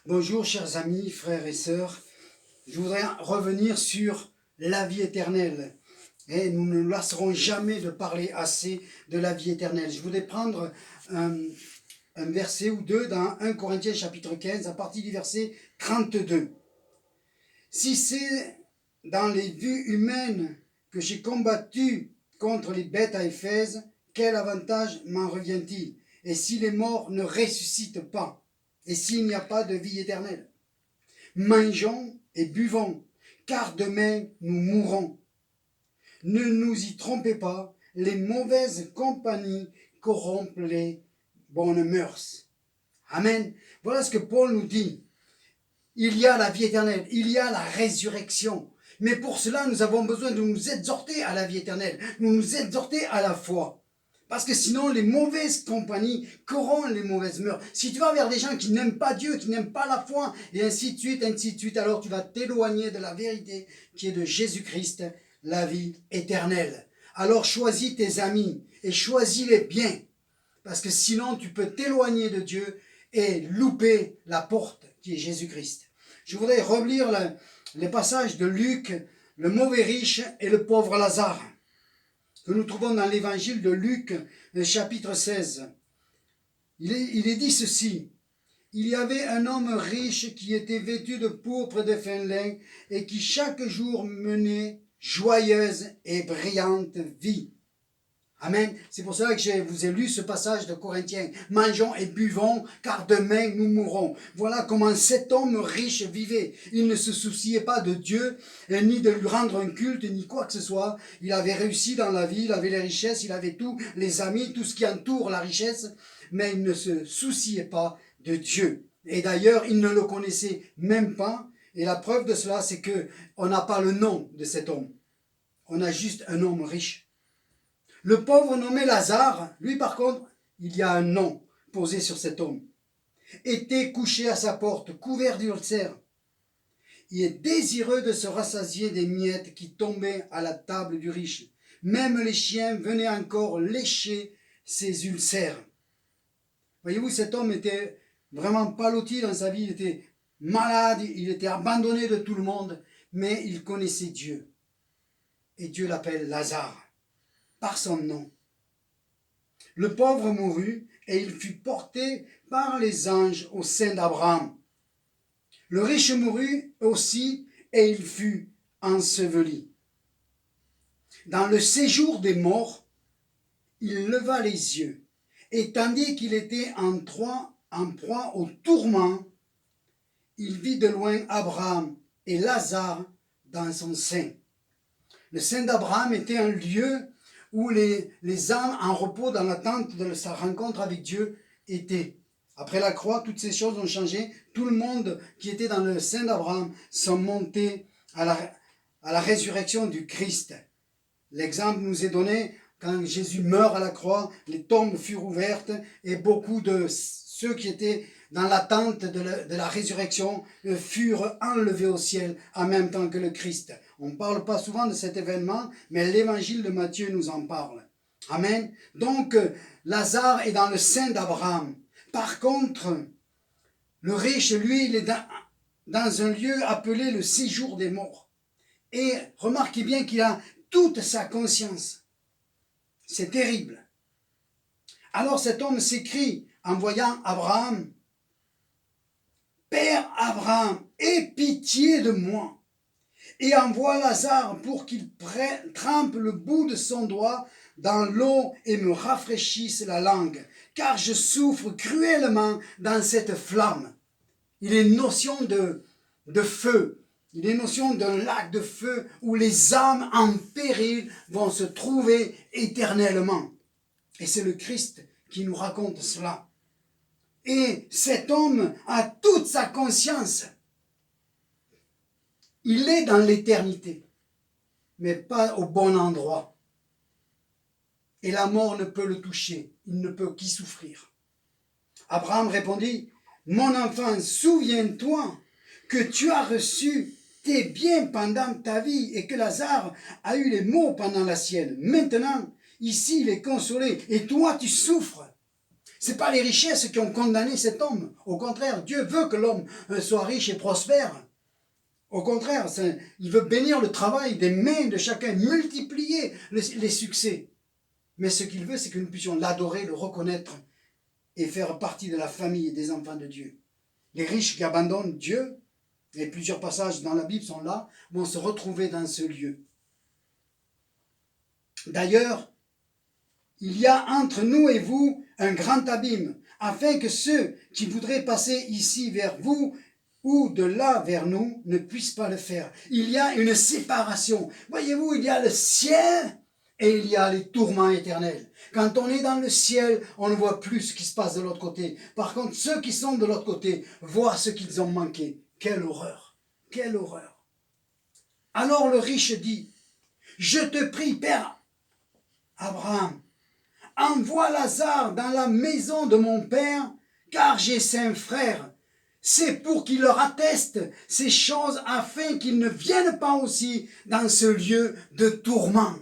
Bonjour chers amis, frères et sœurs. Je voudrais revenir sur la vie éternelle. Et nous ne lasserons jamais de parler assez de la vie éternelle. Je voudrais prendre un verset ou deux dans 1 Corinthiens chapitre 15 à partir du verset 32. Si c'est dans les vues humaines que j'ai combattu contre les bêtes à Éphèse, quel avantage m'en revient-il? Et si les morts ne ressuscitent pas? Et s'il n'y a pas de vie éternelle? Mangeons et buvons, car demain nous mourrons. Ne nous y trompez pas, les mauvaises compagnies corrompent les bonnes mœurs. Amen. Voilà ce que Paul nous dit. Il y a la vie éternelle, il y a la résurrection. Mais pour cela, nous avons besoin de nous exhorter à la vie éternelle, de nous exhorter à la foi. Parce que sinon, les mauvaises compagnies corrompent les mauvaises mœurs. Si tu vas vers des gens qui n'aiment pas Dieu, qui n'aiment pas la foi, et ainsi de suite, alors tu vas t'éloigner de la vérité qui est de Jésus-Christ, la vie éternelle. Alors choisis tes amis et choisis-les bien. Parce que sinon, tu peux t'éloigner de Dieu et louper la porte qui est Jésus-Christ. Je voudrais relire les passages de Luc, le mauvais riche et le pauvre Lazare, que nous trouvons dans l'évangile de Luc, chapitre 16. Il est dit ceci: il y avait un homme riche qui était vêtu de pourpre et de fin lin et qui chaque jour menait joyeuse et brillante vie. Amen. C'est pour cela que je vous ai lu ce passage de Corinthiens. Mangeons et buvons, car demain nous mourrons. Voilà comment cet homme riche vivait. Il ne se souciait pas de Dieu, ni de lui rendre un culte, ni quoi que ce soit. Il avait réussi dans la vie, il avait les richesses, il avait tout, les amis, tout ce qui entoure la richesse, mais il ne se souciait pas de Dieu. Et d'ailleurs, il ne le connaissait même pas. Et la preuve de cela, c'est que on n'a pas le nom de cet homme. On a juste un homme riche. Le pauvre nommé Lazare, lui par contre, il y a un nom posé sur cet homme, était couché à sa porte, couvert d'ulcères. Il est désireux de se rassasier des miettes qui tombaient à la table du riche. Même les chiens venaient encore lécher ses ulcères. Voyez-vous, cet homme était vraiment pas loti dans sa vie, il était malade, il était abandonné de tout le monde, mais il connaissait Dieu. Et Dieu l'appelle Lazare par son nom. Le pauvre mourut et il fut porté par les anges au sein d'Abraham. Le riche mourut aussi et il fut enseveli. Dans le séjour des morts, il leva les yeux et tandis qu'il était en proie au tourment, il vit de loin Abraham et Lazare dans son sein. Le sein d'Abraham était un lieu où les âmes en repos dans l'attente de sa rencontre avec Dieu étaient. Après la croix, toutes ces choses ont changé. Tout le monde qui était dans le sein d'Abraham sont montés à la résurrection du Christ. L'exemple nous est donné quand Jésus meurt à la croix, les tombes furent ouvertes et beaucoup de ceux qui étaient dans l'attente de la résurrection furent enlevés au ciel en même temps que le Christ. On ne parle pas souvent de cet événement, mais l'évangile de Matthieu nous en parle. Amen. Donc, Lazare est dans le sein d'Abraham. Par contre, le riche, lui, il est dans un lieu appelé le séjour des morts. Et remarquez bien qu'il a toute sa conscience. C'est terrible. Alors cet homme s'écrie en voyant Abraham: Père Abraham, aie pitié de moi et envoie Lazare pour qu'il trempe le bout de son doigt dans l'eau et me rafraîchisse la langue, car je souffre cruellement dans cette flamme. Il est une notion de feu, il est une notion d'un lac de feu où les âmes en péril vont se trouver éternellement. Et c'est le Christ qui nous raconte cela. Et cet homme a toute sa conscience. Il est dans l'éternité, mais pas au bon endroit. Et la mort ne peut le toucher, il ne peut qu'y souffrir. Abraham répondit: Mon enfant, souviens-toi que tu as reçu tes biens pendant ta vie et que Lazare a eu les maux pendant la sienne. Maintenant, ici, il est consolé et toi, tu souffres. Ce n'est pas les richesses qui ont condamné cet homme. Au contraire, Dieu veut que l'homme soit riche et prospère. Au contraire, il veut bénir le travail des mains de chacun, multiplier les succès. Mais ce qu'il veut, c'est que nous puissions l'adorer, le reconnaître et faire partie de la famille des enfants de Dieu. Les riches qui abandonnent Dieu, et plusieurs passages dans la Bible sont là, vont se retrouver dans ce lieu. D'ailleurs, il y a entre nous et vous un grand abîme, afin que ceux qui voudraient passer ici vers vous ou de là vers nous ne puissent pas le faire. Il y a une séparation. Voyez-vous, il y a le ciel et il y a les tourments éternels. Quand on est dans le ciel, on ne voit plus ce qui se passe de l'autre côté. Par contre, ceux qui sont de l'autre côté voient ce qu'ils ont manqué. Quelle horreur! Quelle horreur! Alors le riche dit, « Je te prie, Père Abraham, envoie Lazare dans la maison de mon père, car j'ai 5 frères. C'est pour qu'il leur atteste ces choses afin qu'ils ne viennent pas aussi dans ce lieu de tourment. »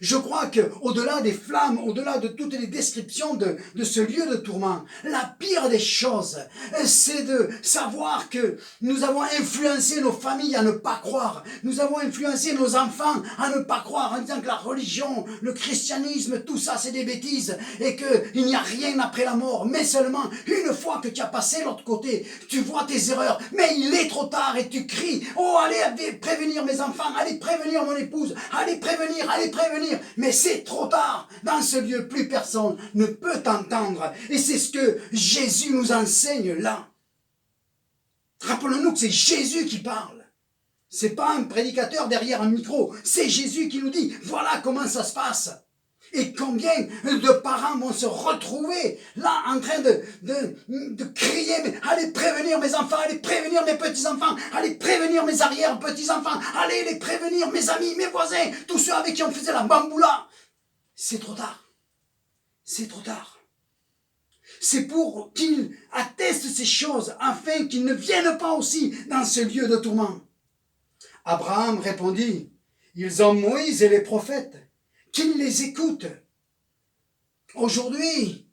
Je crois qu'au-delà des flammes, au-delà de toutes les descriptions de ce lieu de tourment, la pire des choses, c'est de savoir que nous avons influencé nos familles à ne pas croire. Nous avons influencé nos enfants à ne pas croire en disant que la religion, le christianisme, tout ça c'est des bêtises et qu'il n'y a rien après la mort. Mais seulement une fois que tu as passé l'autre côté, tu vois tes erreurs, mais il est trop tard et tu cries, « Oh, allez prévenir mes enfants, allez prévenir mon épouse, allez prévenir, allez prévenir. » Mais c'est trop tard. Dans ce lieu, plus personne ne peut t'entendre. Et c'est ce que Jésus nous enseigne là. Rappelons-nous que c'est Jésus qui parle. C'est pas un prédicateur derrière un micro. C'est Jésus qui nous dit, voilà comment ça se passe. Et combien de parents vont se retrouver là en train de crier, allez prévenir mes enfants, allez prévenir mes petits-enfants, allez prévenir mes arrière-petits-enfants, allez les prévenir mes amis, mes voisins, tous ceux avec qui on faisait la bamboula. C'est trop tard. C'est trop tard. C'est pour qu'ils attestent ces choses afin qu'ils ne viennent pas aussi dans ce lieu de tourment. Abraham répondit, ils ont Moïse et les prophètes. Qu'ils les écoutent. Aujourd'hui,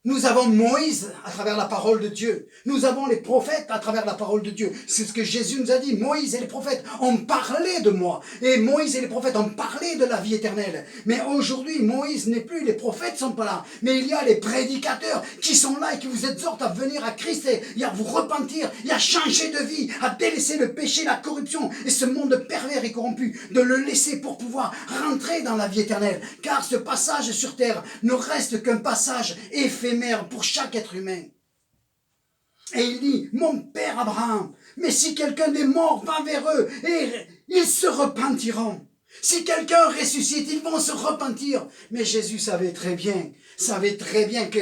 nous avons Moïse à travers la parole de Dieu. Nous avons les prophètes à travers la parole de Dieu. C'est ce que Jésus nous a dit. Moïse et les prophètes ont parlé de moi. Et Moïse et les prophètes ont parlé de la vie éternelle. Mais aujourd'hui, Moïse n'est plus, les prophètes ne sont pas là. Mais il y a les prédicateurs qui sont là et qui vous exhortent à venir à Christ et à vous repentir et à changer de vie, à délaisser le péché, la corruption et ce monde pervers et corrompu, de le laisser pour pouvoir rentrer dans la vie éternelle. Car ce passage sur terre ne reste qu'un passage éphémère pour chaque être humain. Et il dit, mon père Abraham, mais si quelqu'un des morts va vers eux, et ils se repentiront. Si quelqu'un ressuscite, ils vont se repentir. Mais Jésus savait très bien que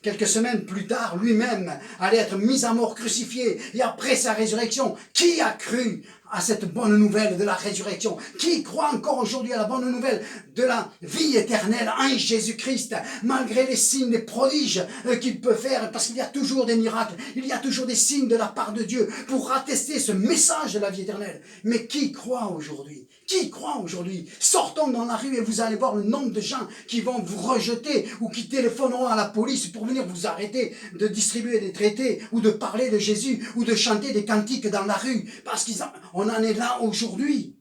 quelques semaines plus tard, lui-même allait être mis à mort, crucifié. Et après sa résurrection, qui a cru à cette bonne nouvelle de la résurrection? Qui croit encore aujourd'hui à la bonne nouvelle de la vie éternelle en Jésus-Christ, malgré les signes, les prodiges qu'il peut faire, parce qu'il y a toujours des miracles, il y a toujours des signes de la part de Dieu pour attester ce message de la vie éternelle. Mais qui croit aujourd'hui? Qui croit aujourd'hui? Sortons dans la rue et vous allez voir le nombre de gens qui vont vous rejeter ou qui téléphoneront à la police pour venir vous arrêter de distribuer des traités ou de parler de Jésus ou de chanter des cantiques dans la rue parce qu'on en est là aujourd'hui.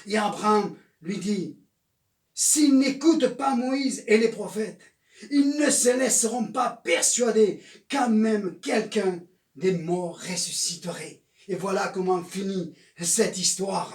Et Abraham lui dit, s'ils n'écoutent pas Moïse et les prophètes, ils ne se laisseront pas persuader quand même quelqu'un des morts ressusciterait. Et voilà comment finit cette histoire.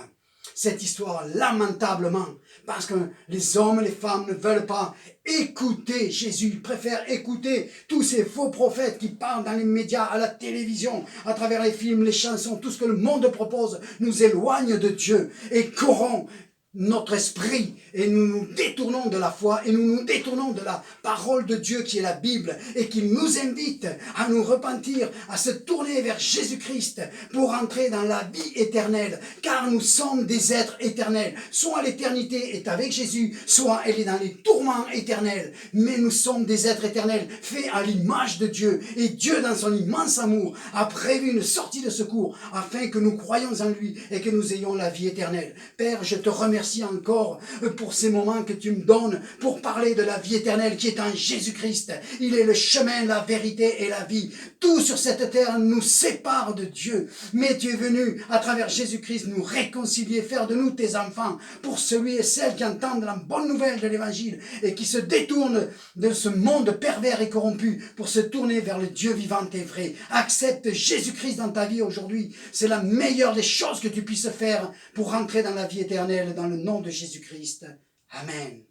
Cette histoire lamentablement, parce que les hommes, les femmes ne veulent pas écouter Jésus. Ils préfèrent écouter tous ces faux prophètes qui parlent dans les médias, à la télévision, à travers les films, les chansons, tout ce que le monde propose nous éloigne de Dieu et corrompt notre esprit et nous nous détournons de la foi et nous nous détournons de la parole de Dieu qui est la Bible et qui nous invite à nous repentir, à se tourner vers Jésus-Christ pour entrer dans la vie éternelle, car nous sommes des êtres éternels. Soit l'éternité est avec Jésus, soit elle est dans les tourments éternels, mais nous sommes des êtres éternels faits à l'image de Dieu, et Dieu dans son immense amour a prévu une sortie de secours afin que nous croyions en lui et que nous ayons la vie éternelle. Père, je te remercie merci encore pour ces moments que tu me donnes pour parler de la vie éternelle qui est en Jésus-Christ. Il est le chemin, la vérité et la vie. Tout sur cette terre nous sépare de Dieu. Mais tu es venu à travers Jésus-Christ nous réconcilier, faire de nous tes enfants. Pour celui et celle qui entendent la bonne nouvelle de l'évangile et qui se détournent de ce monde pervers et corrompu pour se tourner vers le Dieu vivant et vrai. Accepte Jésus-Christ dans ta vie aujourd'hui. C'est la meilleure des choses que tu puisses faire pour rentrer dans la vie éternelle dans le nom de Jésus-Christ. Amen.